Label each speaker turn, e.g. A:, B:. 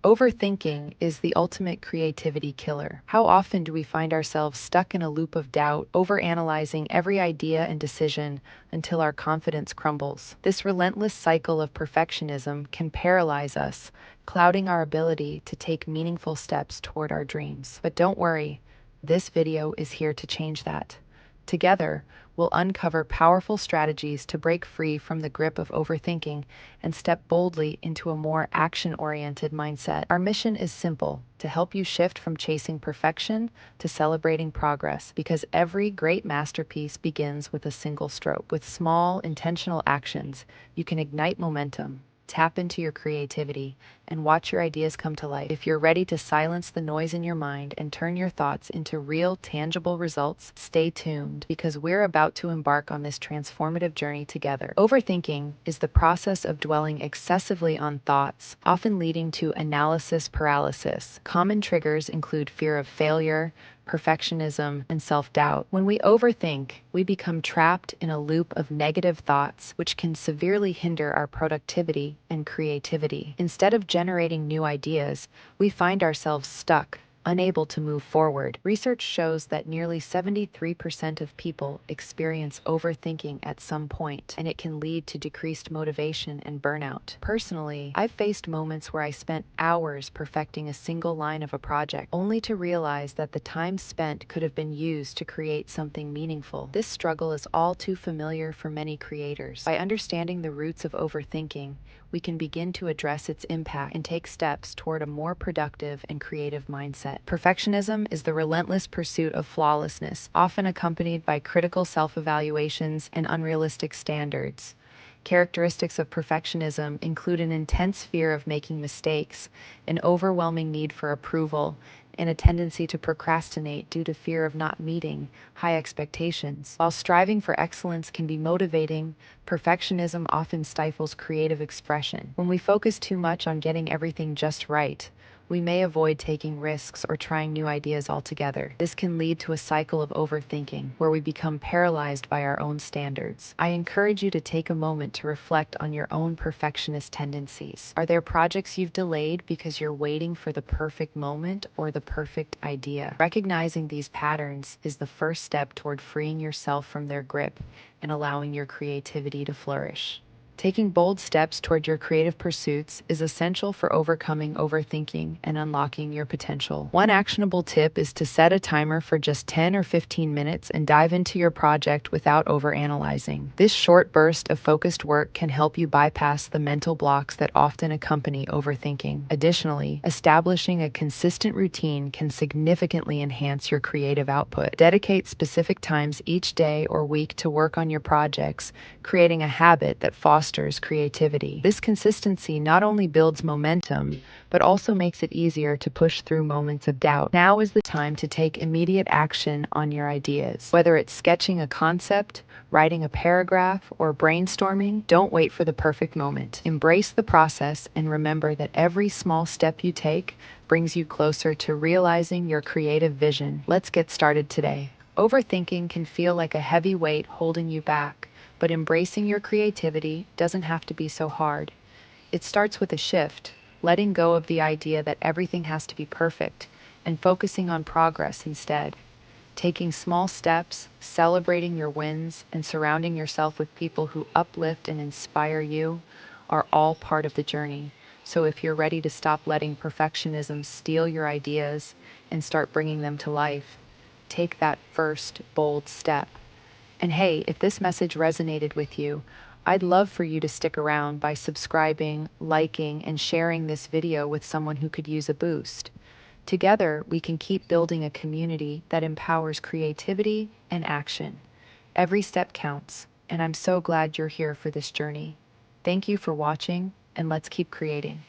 A: Overthinking is the ultimate creativity killer. How often do we find ourselves stuck in a loop of doubt, overanalyzing every idea and decision until our confidence crumbles? This relentless cycle of perfectionism can paralyze us, clouding our ability to take meaningful steps toward our dreams. But don't worry, this video is here to change that. Together, we'll uncover powerful strategies to break free from the grip of overthinking and step boldly into a more action-oriented mindset. Our mission is simple: to help you shift from chasing perfection to celebrating progress, because every great masterpiece begins with a single stroke. With small, intentional actions, you can ignite momentum, tap into your creativity, and watch your ideas come to life. If you're ready to silence the noise in your mind and turn your thoughts into real, tangible results, stay tuned, because we're about to embark on this transformative journey together. Overthinking is the process of dwelling excessively on thoughts, often leading to analysis paralysis. Common triggers include fear of failure, perfectionism, and self-doubt. When we overthink, we become trapped in a loop of negative thoughts, which can severely hinder our productivity and creativity. Instead of generating new ideas, we find ourselves stuck, unable to move forward. Research shows that nearly 73% of people experience overthinking at some point, and it can lead to decreased motivation and burnout. Personally, I've faced moments where I spent hours perfecting a single line of a project, only to realize that the time spent could have been used to create something meaningful. This struggle is all too familiar for many creators. By understanding the roots of overthinking, we can begin to address its impact and take steps toward a more productive and creative mindset. Perfectionism is the relentless pursuit of flawlessness, often accompanied by critical self-evaluations and unrealistic standards. Characteristics of perfectionism include an intense fear of making mistakes, an overwhelming need for approval, and a tendency to procrastinate due to fear of not meeting high expectations. While striving for excellence can be motivating, perfectionism often stifles creative expression. When we focus too much on getting everything just right, we may avoid taking risks or trying new ideas altogether. This can lead to a cycle of overthinking, where we become paralyzed by our own standards. I encourage you to take a moment to reflect on your own perfectionist tendencies. Are there projects you've delayed because you're waiting for the perfect moment or the perfect idea? Recognizing these patterns is the first step toward freeing yourself from their grip and allowing your creativity to flourish. Taking bold steps toward your creative pursuits is essential for overcoming overthinking and unlocking your potential. One actionable tip is to set a timer for just 10 or 15 minutes and dive into your project without overanalyzing. This short burst of focused work can help you bypass the mental blocks that often accompany overthinking. Additionally, establishing a consistent routine can significantly enhance your creative output. Dedicate specific times each day or week to work on your projects, creating a habit that fosters creativity. This consistency not only builds momentum, but also makes it easier to push through moments of doubt. Now is the time to take immediate action on your ideas. Whether it's sketching a concept, writing a paragraph, or brainstorming, don't wait for the perfect moment. Embrace the process and remember that every small step you take brings you closer to realizing your creative vision. Let's get started today. Overthinking can feel like a heavy weight holding you back, but embracing your creativity doesn't have to be so hard. It starts with a shift, letting go of the idea that everything has to be perfect, and focusing on progress instead. Taking small steps, celebrating your wins, and surrounding yourself with people who uplift and inspire you are all part of the journey. So if you're ready to stop letting perfectionism steal your ideas and start bringing them to life, take that first bold step. And hey, if this message resonated with you, I'd love for you to stick around by subscribing, liking, and sharing this video with someone who could use a boost. Together, we can keep building a community that empowers creativity and action. Every step counts, and I'm so glad you're here for this journey. Thank you for watching, and let's keep creating.